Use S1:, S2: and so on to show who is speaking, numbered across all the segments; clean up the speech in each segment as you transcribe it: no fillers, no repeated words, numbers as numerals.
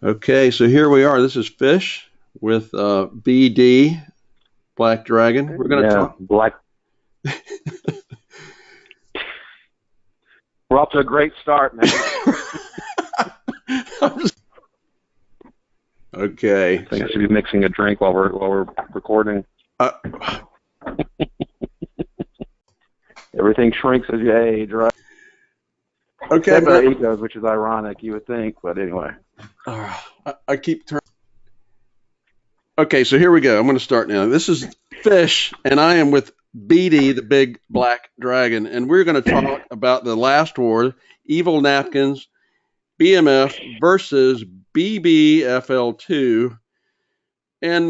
S1: Okay, so here we are. This is Fish with BD, Black Dragon. We're going to
S2: Yeah,
S1: talk.
S2: Black. We're off to a great start, man.
S1: Okay.
S2: I think I should be mixing a drink while we're recording. Everything shrinks as you age, right?
S1: Okay,
S2: Except our egos, which is ironic, you would think, but anyway.
S1: I keep turning. Okay, so here we go. I'm going to start now. This is Fish, and I am with BD, the big black dragon, and we're going to talk about the last war, evilNAPKiNS, BMF versus BBFL2. And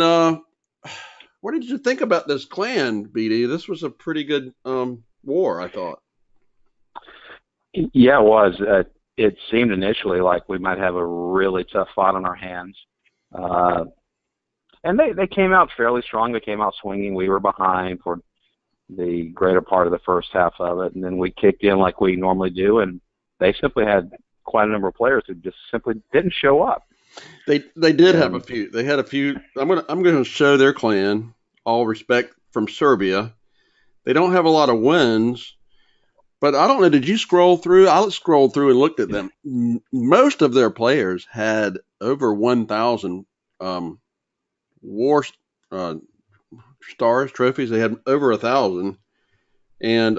S1: what did you think about this clan, BD? This was a pretty good war, I thought.
S2: Yeah, it was. It seemed initially like we might have a really tough fight on our hands. And they came out fairly strong. They came out swinging. We were behind for the greater part of the first half of it, and then we kicked in like we normally do, and they simply had quite a number of players who just simply didn't show up.
S1: They did have a few. They had a few. I'm gonna show their clan. All respect from Serbia. They don't have a lot of wins, but I don't know. Did you scroll through? I scrolled through and looked at them. Most of their players had over 1,000 war stars, trophies. They had over 1,000, and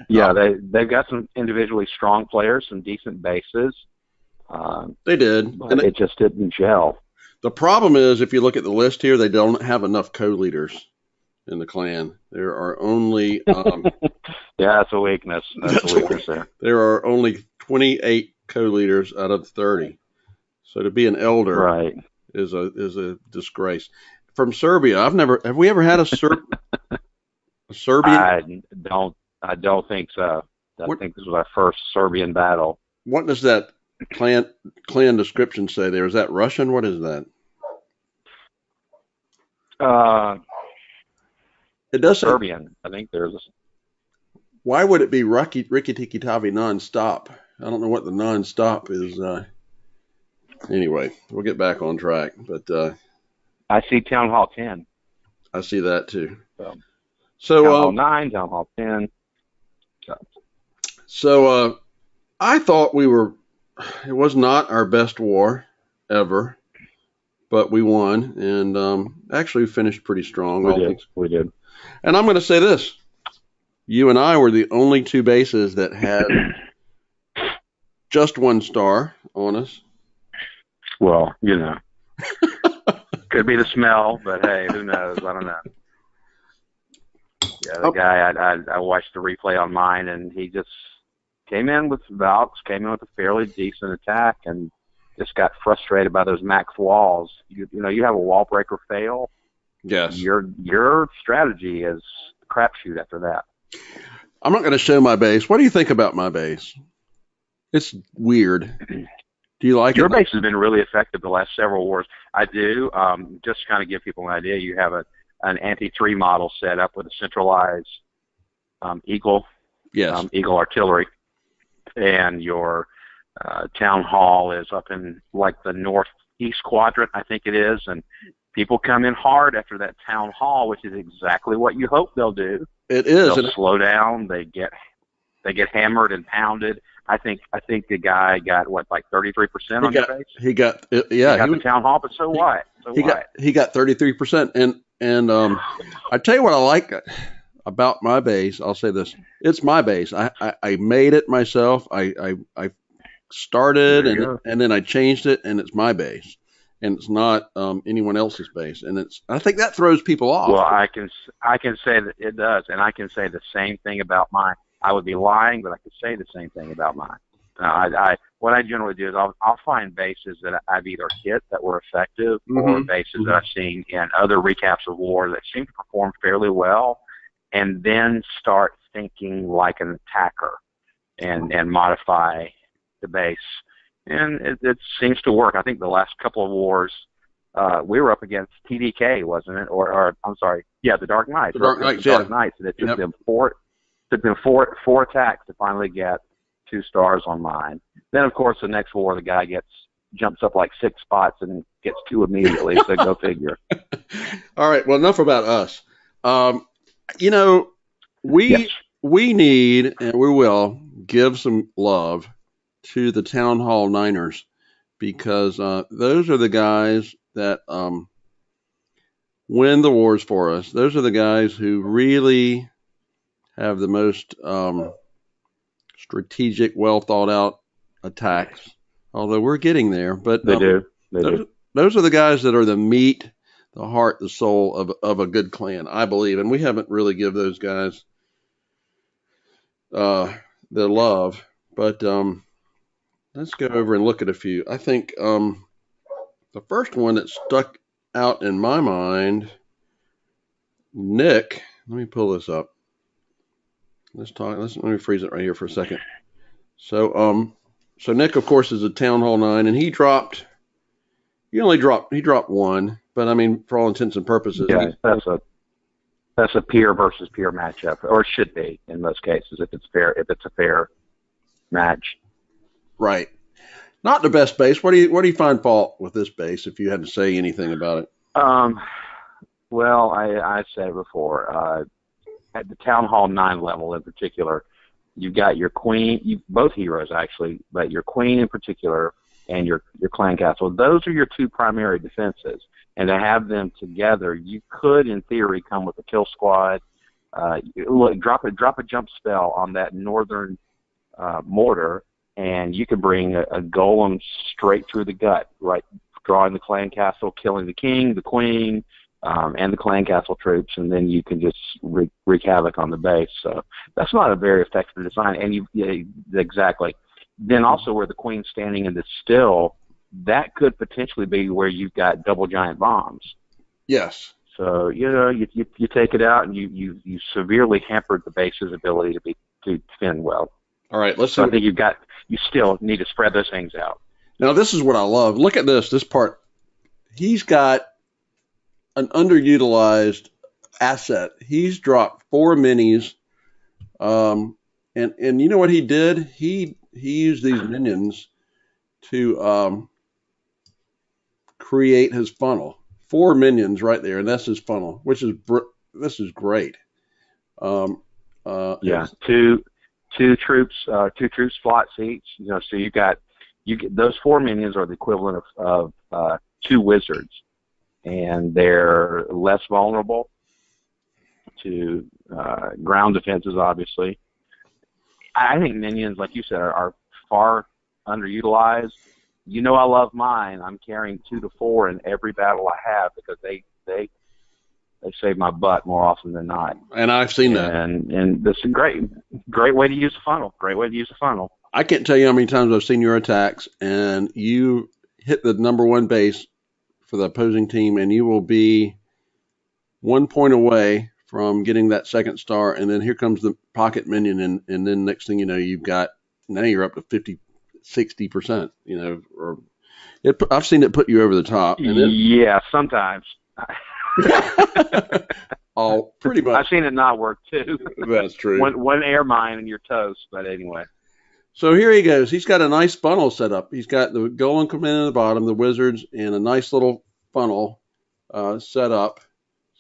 S2: yeah, they've got some individually strong players, some decent bases.
S1: They did,
S2: but it just didn't gel.
S1: The problem is, if you look at the list here, they don't have enough co-leaders in the clan. There are only
S2: yeah, that's a weakness. That's a weakness there.
S1: There are only 28 co-leaders out of 30. So to be an elder,
S2: right,
S1: is a disgrace. From Serbia, have we ever had a Serbian?
S2: I don't think so. I think this was our first Serbian battle.
S1: What does that clan description say there? Is that Russian? What is that? It does
S2: Serbian. I think there's.
S1: Why would it be Ricky Tiki Tavi nonstop? I don't know what the nonstop is. Anyway, we'll get back on track. But
S2: I see Town Hall 10.
S1: I see that too.
S2: So Town Hall 9, Town Hall 10.
S1: So I thought it was not our best war ever, but we won, and actually finished pretty strong.
S2: We did.
S1: And I'm going to say this. You and I were the only two bases that had just 1 star on us.
S2: Well, could be the smell, but hey, who knows? I don't know. Yeah, the guy, I watched the replay on mine, and he just came in with a fairly decent attack, and just got frustrated by those max walls. You have a wall breaker fail.
S1: Yes.
S2: Your strategy is crapshoot after that.
S1: I'm not going to show my base. What do you think about my base? It's weird. Do you like
S2: Your base has been really effective the last several wars. I do. Just to kind of give people an idea, you have an anti-3 model set up with a centralized Eagle, Eagle artillery, and your town hall is up in like the northeast quadrant, I think it is, and people come in hard after that town hall, which is exactly what you hope they'll do.
S1: It is.
S2: They'll slow down. They get hammered and pounded. I think the guy got like 33% on the base.
S1: He got
S2: the town hall, but so what?
S1: He got 33%, and I tell you what I like about my base. I'll say this: it's my base. I made it myself. I started and then I changed it, and it's my base, and it's not anyone else's base. And I think that throws people off.
S2: Well, I can say that it does, and I can say the same thing about mine. I would be lying, but I could say the same thing about mine. What I generally do is I'll find bases that I've either hit that were effective, or bases that I've seen in other recaps of war that seem to perform fairly well, and then start thinking like an attacker and modify the base. And it seems to work. I think the last couple of wars, we were up against TDK, wasn't it? Or I'm sorry, the Dark Knights.
S1: The Dark Knights, Dark
S2: Knights, and it took them four attacks to finally get 2 stars on mine. Then, of course, the next war, the guy gets jumps up like 6 spots and gets 2 immediately. So go figure.
S1: All right. Well, enough about us. You know,
S2: Yes.
S1: we need, and we will give some love to the Town Hall Niners, because those are the guys that win the wars for us. Those are the guys who really have the most strategic, well thought out attacks. Although we're getting there, but
S2: They do.
S1: those are the guys that are the meat, the heart, the soul of a good clan, I believe. And we haven't really give those guys their love. But let's go over and look at a few. I think the first one that stuck out in my mind, Nick. Let me pull this up. Let me freeze it right here for a second. So Nick, of course, is a Town Hall 9, and he dropped 1, but I mean, for all intents and purposes,
S2: Yeah, that's a peer versus peer matchup, or should be in most cases if it's a fair match.
S1: Right. Not the best base. What do you find fault with this base, if you had to say anything about it?
S2: Well, I said it before. At the Town Hall 9 level in particular, you've got your queen, both heroes actually, but your queen in particular and your clan castle. Those are your 2 primary defenses. And to have them together, you could, in theory, come with a kill squad. Drop a jump spell on that northern mortar, and you could bring a golem straight through the gut, right, drawing the clan castle, killing the king, the queen, and the clan castle troops, and then you can just wreak havoc on the base. So that's not a very effective design. And exactly. Then also where the queen's standing in the still, that could potentially be where you've got double giant bombs.
S1: Yes.
S2: So you take it out, and you severely hampered the base's ability to defend well.
S1: All right, let's see.
S2: So I think you still need to spread those things out.
S1: Now this is what I love. Look at this part. He's got an underutilized asset. He's dropped 4 minis, and you know what he did? He used these minions to create his funnel. 4 minions right there, and that's his funnel, this is great.
S2: Yeah, two troops slot seats. So you get those 4 minions are the equivalent of 2 wizards, and they're less vulnerable to ground defenses, obviously. I think minions, like you said, are far underutilized. I love mine. I'm carrying 2 to 4 in every battle I have because they save my butt more often than not.
S1: And I've seen that.
S2: And this is a great way to use a funnel. Great way to use a funnel.
S1: I can't tell you how many times I've seen your attacks, and you hit the number 1 base for the opposing team, and you will be 1 point away from getting that 2nd star, and then here comes the pocket minion, and then next thing you know, you're up to 50, 60%. Or I've seen it put you over the top. And then,
S2: yeah, sometimes.
S1: Oh, pretty much.
S2: I've seen it not work too.
S1: That's true.
S2: One air mine and you're toast. But anyway.
S1: So here he goes. He's got a nice funnel set up. He's got the golem coming in at the bottom, the wizards, and a nice little funnel set up.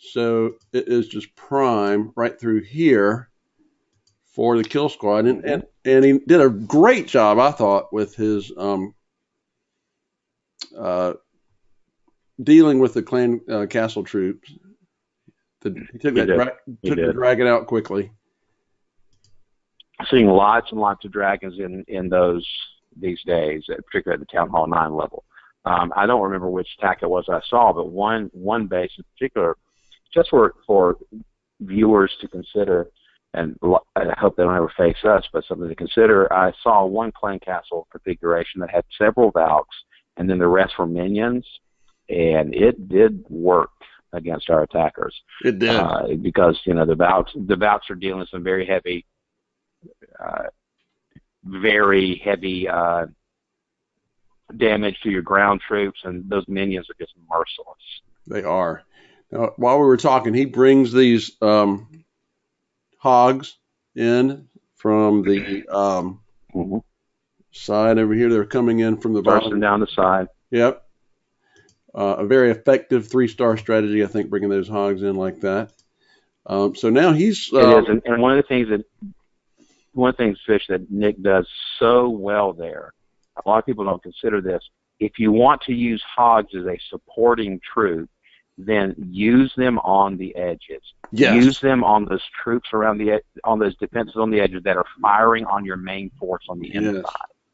S1: So it is just prime right through here for the kill squad. And he did a great job, I thought, with his dealing with the clan castle troops. He took the dragon out quickly.
S2: Seeing lots and lots of dragons in these days, particularly at the Town Hall 9 level. I don't remember which attack it was I saw, but one base in particular, just for viewers to consider, and I hope they don't ever face us, but something to consider. I saw one clan castle configuration that had several Valks, and then the rest were minions, and it did work against our attackers.
S1: It did.
S2: Because, the Valks are dealing with some very heavy damage to your ground troops, and those minions are just merciless.
S1: They are. Now, while we were talking, he brings these hogs in from the side over here. They're coming in from the
S2: bursting
S1: bottom.
S2: down the side.
S1: Yep. A very effective 3-star strategy, I think, bringing those hogs in like that. So now he's.
S2: It is, and one of the things, Fish, that Nick does so well there. A lot of people don't consider this. If you want to use hogs as a supporting troop, then use them on the edges.
S1: Yes.
S2: Use them on those troops around on those defenses on the edges that are firing on your main force on the inside.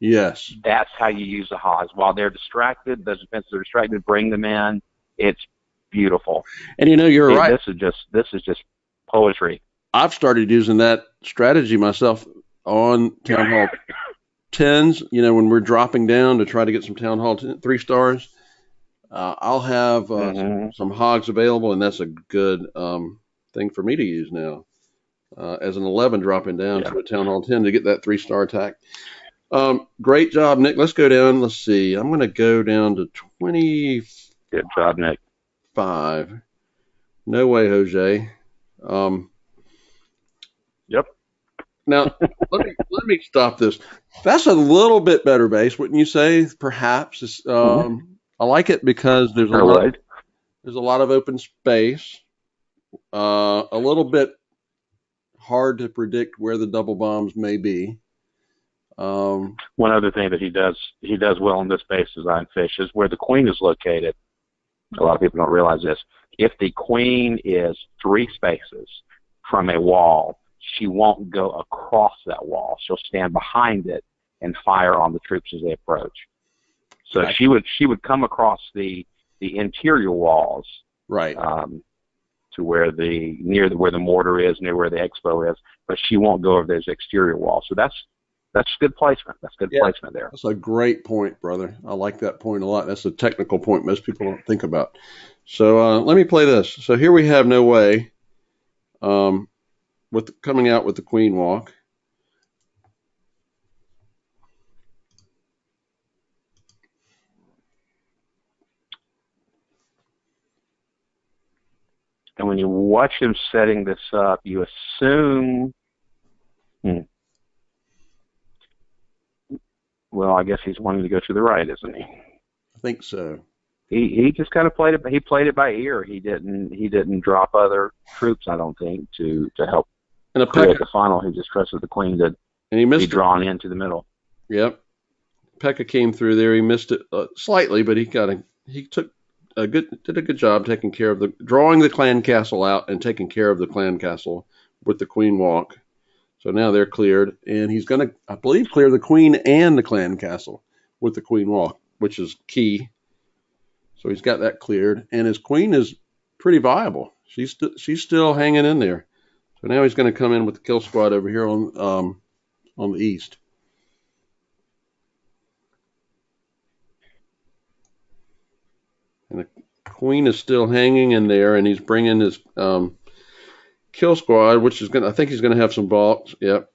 S1: Yes.
S2: That's how you use the hogs. While they're distracted, those defenses are distracted, bring them in. It's beautiful.
S1: And you're right.
S2: This is just poetry.
S1: I've started using that strategy myself on Town Hall 10s. When we're dropping down to try to get some Town Hall 3 stars, I'll have some hogs available, and that's a good thing for me to use now as an 11 dropping down to a Town Hall 10 to get that 3-star attack. Great job, Nick. Let's go down. Let's see. I'm going to go down to 20.
S2: Good job, Nick.
S1: 5. NoWay Hoguet.
S2: Yep.
S1: Now, let me stop this. That's a little bit better base, wouldn't you say? Perhaps. I like it because there's a lot of open space. A little bit hard to predict where the double bombs may be.
S2: One other thing that he does well in this base design, Fish, is where the queen is located. A lot of people don't realize this. If the queen is 3 spaces from a wall, she won't go across that wall. She'll stand behind it and fire on the troops as they approach. So
S1: right.
S2: she would come across the interior walls,
S1: right,
S2: to where where the mortar is, near where the expo is, but she won't go over those exterior walls. So that's good placement. That's good placement there.
S1: That's a great point, brother. I like that point a lot. That's a technical point most people don't think about. So let me play this. So here we have NoWay coming out with the queen walk.
S2: And when you watch him setting this up, you assume, well, I guess he's wanting to go to the right, isn't he?
S1: I think so.
S2: He just kind of played it. He played it by ear. He didn't drop other troops, I don't think, to help create the funnel. He just trusted the queen to be drawn into the middle.
S1: Yep. Pekka came through there. He missed it slightly, but he did a good job taking care of drawing the clan castle out and taking care of the clan castle with the queen walk. So now they're cleared, and he's going to, I believe, clear the queen and the clan castle with the queen walk, which is key. So he's got that cleared, and his queen is pretty viable. She's still hanging in there. So now he's going to come in with the kill squad over here on the east. And the queen is still hanging in there, and he's bringing his kill squad, which is I think he's going to have some balks. Yep.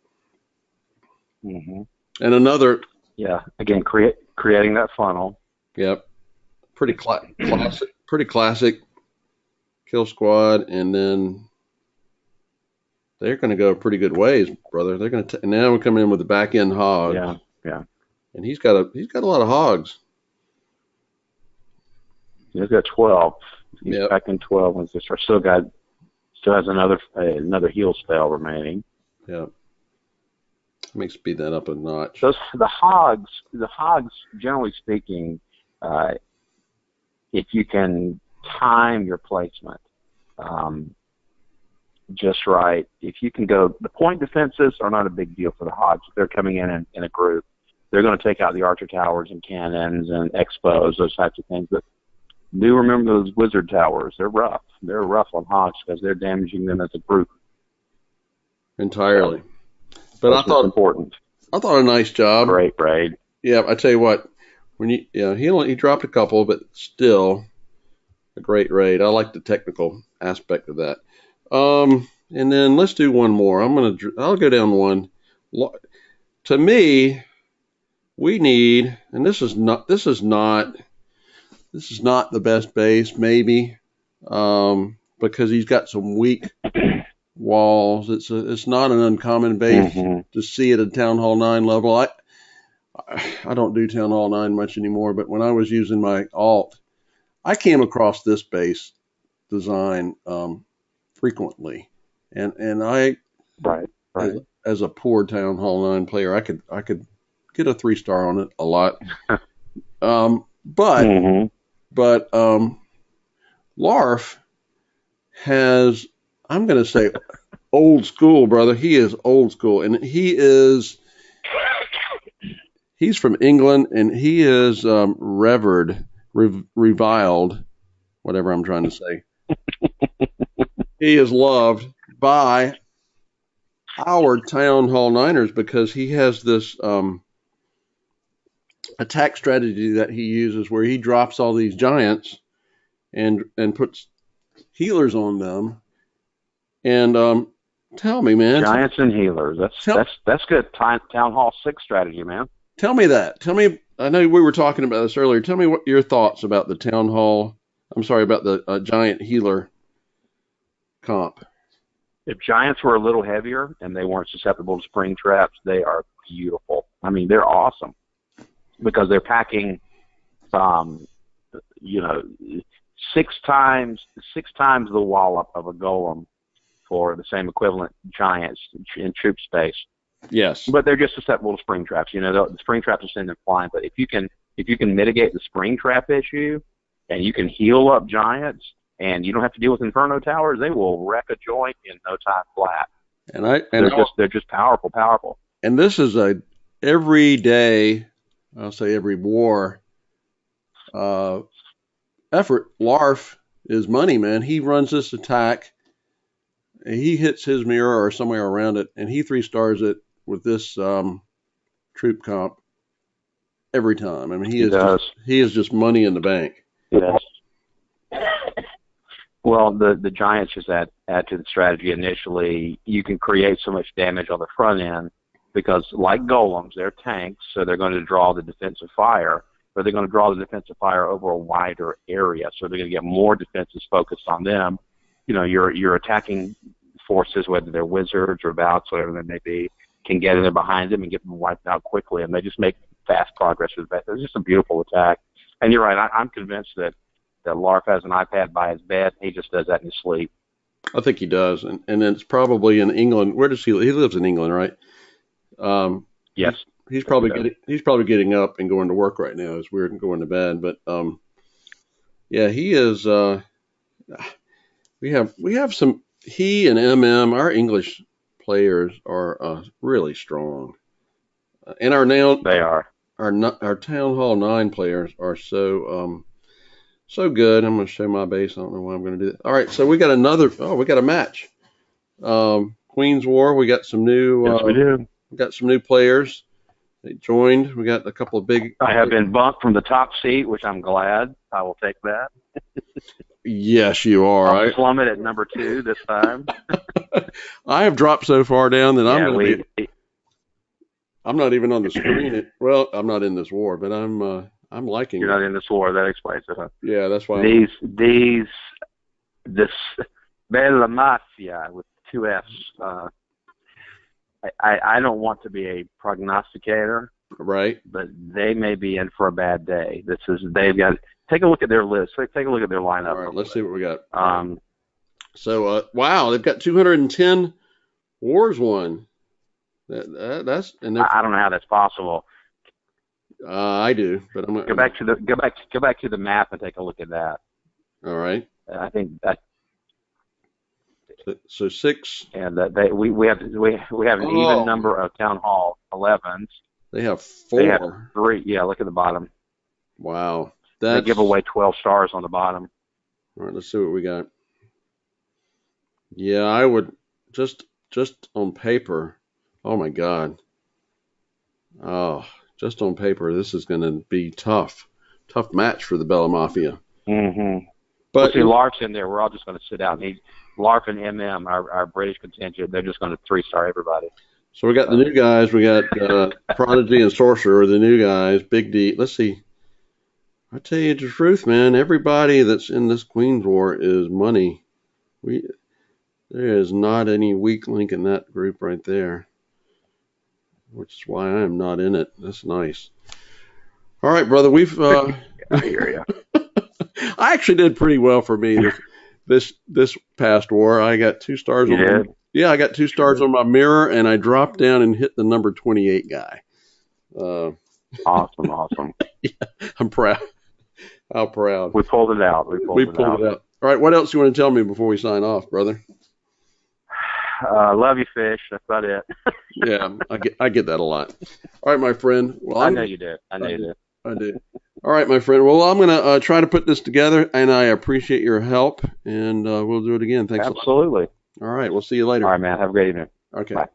S2: Mm-hmm.
S1: And another.
S2: Yeah. Again, creating that funnel.
S1: Yep. Pretty classic kill squad, and then they're going to go a pretty good ways, brother. They're going to now we're coming in with the back end hogs.
S2: Yeah.
S1: And he's got a lot of hogs.
S2: He's got 12. He's back in 12 once they start. Still has another heal spell remaining.
S1: Yeah. Let me speed that up a notch.
S2: So the hogs, generally speaking, if you can time your placement just right, if you can go, the point defenses are not a big deal for the hogs. They're coming in a group. They're going to take out the archer towers and cannons and expos, those types of things. But do remember those wizard towers. They're rough. They're rough on hogs because they're damaging them as a group.
S1: Entirely. But
S2: that's important.
S1: I thought a nice job.
S2: Great raid.
S1: Yeah, I tell you what, he dropped a couple, but still a great raid. I like the technical aspect of that. And then let's do one more. I'll go down one. To me, we need, and this is not the best base, maybe, because he's got some weak walls. It's not an uncommon base to see at a Town Hall 9 level. I don't do Town Hall 9 much anymore, but when I was using my alt, I came across this base design frequently, and I,
S2: Right.
S1: as,
S2: Right.
S1: as a poor Town Hall 9 player, I could get a 3-star on it a lot. But
S2: Mm-hmm.
S1: but Larf has, I'm going to say, old school, brother. He is old school, and he's from England, and he is reviled, whatever I'm trying to say. He is loved by our Town Hall Niners because he has this attack strategy that he uses where he drops all these giants and puts healers on them. And tell me, man,
S2: Giants and healers.
S1: tell
S2: That's good. Town Hall 6 strategy, man.
S1: tell me that. Tell me. I know we were talking about this earlier. Tell me what your thoughts about the Town Hall. I'm sorry, about the giant healer comp.
S2: If Giants were a little heavier and they weren't susceptible to spring traps, they are beautiful. I mean, they're awesome because they're packing, um, you know, six times the wallop of a golem for the same equivalent giants in troop space.
S1: Yes.
S2: But they're just susceptible to spring traps. You know, the spring traps will send them flying. But if you can mitigate the spring trap issue, and you can heal up giants, and you don't have to deal with Inferno towers, they will wreck a joint in no time flat. They're just powerful.
S1: And this is a every day, I'll say every war effort. Larf is money, man. He runs this attack. He hits his mirror or somewhere around it, and he 3-stars it with this troop comp every time. I mean, he is just money in the bank.
S2: Yes. Well, the Giants just add to the strategy initially. You can create so much damage on the front end because, like golems, they're tanks, so they're going to draw the defensive fire, but they're going to draw the defensive fire over a wider area, so they're going to get more defenses focused on them. You know, your attacking forces, whether they're wizards or bouts, whatever they may be, can get in there behind them and get them wiped out quickly, and they just make fast progress with that. It's just a beautiful attack. And you're right, I'm convinced that Larf has an iPad by his bed. He just does that in his sleep.
S1: I think he does, and it's probably in England. Where does he live? He lives in England, right?
S2: Yes.
S1: He's probably getting up and going to work right now as we're going to bed. But yeah, he is. We have some. He and our English players are really strong, and
S2: They are.
S1: Our Town Hall 9 players are so good. I'm going to show my base. I don't know why I'm going to do that. All right, so we got we got a match. Queen's War. We got some new.
S2: Yes, we do.
S1: We got some new players. They joined. We got a couple of big.
S2: I have been bumped from the top seat, which I'm glad. I will take that.
S1: Yes, you are.
S2: I'll plummet at number 2 this time.
S1: I have dropped so far down that I'm not even on the screen. Well, I'm not in this war, but I'm liking
S2: You're not in this war. That explains it, huh?
S1: Yeah, that's why.
S2: This Bella Mafia with 2 F's. I don't want to be a prognosticator,
S1: right?
S2: But they may be in for a bad day. They've got. Take a look at their list. Take a look at their lineup.
S1: All right, let's see what we got. Wow, they've got 210 wars won. That's
S2: I don't know how that's possible.
S1: I do, but I'm
S2: go back to the map and take a look at that.
S1: All right.
S2: I think that.
S1: So 6.
S2: And we have an even number of Town Hall 11s.
S1: They have 4.
S2: They have 3. Yeah, look at the bottom.
S1: Wow.
S2: They give away 12 stars on the bottom.
S1: All right, let's see what we got. Yeah, I would just on paper. Oh my God. Oh, just on paper, this is going to be tough match for the Bella Mafia.
S2: Mm-hmm. But see, Larf's in there. We're all just going to sit out. Larf and MM, our British contingent, they're just going to 3-star everybody.
S1: So we got the new guys. We got Prodigy and Sorcerer, the new guys. Big D. Let's see. I tell you the truth, man. Everybody that's in this Queen's War is money. There is not any weak link in that group right there. which is why I am not in it. That's nice. All right, brother.
S2: I hear you.
S1: I actually did pretty well for me this past war. I got 2 stars.
S2: You did?
S1: Yeah, I got 2 stars on my mirror, and I dropped down and hit the number 28 guy.
S2: Awesome.
S1: Yeah, I'm proud. How proud.
S2: We pulled it out.
S1: We pulled it out. All right, what else you want to tell me before we sign off, brother?
S2: Love you, fish. That's about it.
S1: Yeah, I get that a lot. All right, my friend. Well,
S2: I know you did. I do.
S1: All right, my friend. Well, I'm going to try to put this together, and I appreciate your help, and we'll do it again. Thanks a lot.
S2: Absolutely.
S1: All right, we'll see you later.
S2: All right, man. Have a great evening.
S1: Okay.
S2: Bye.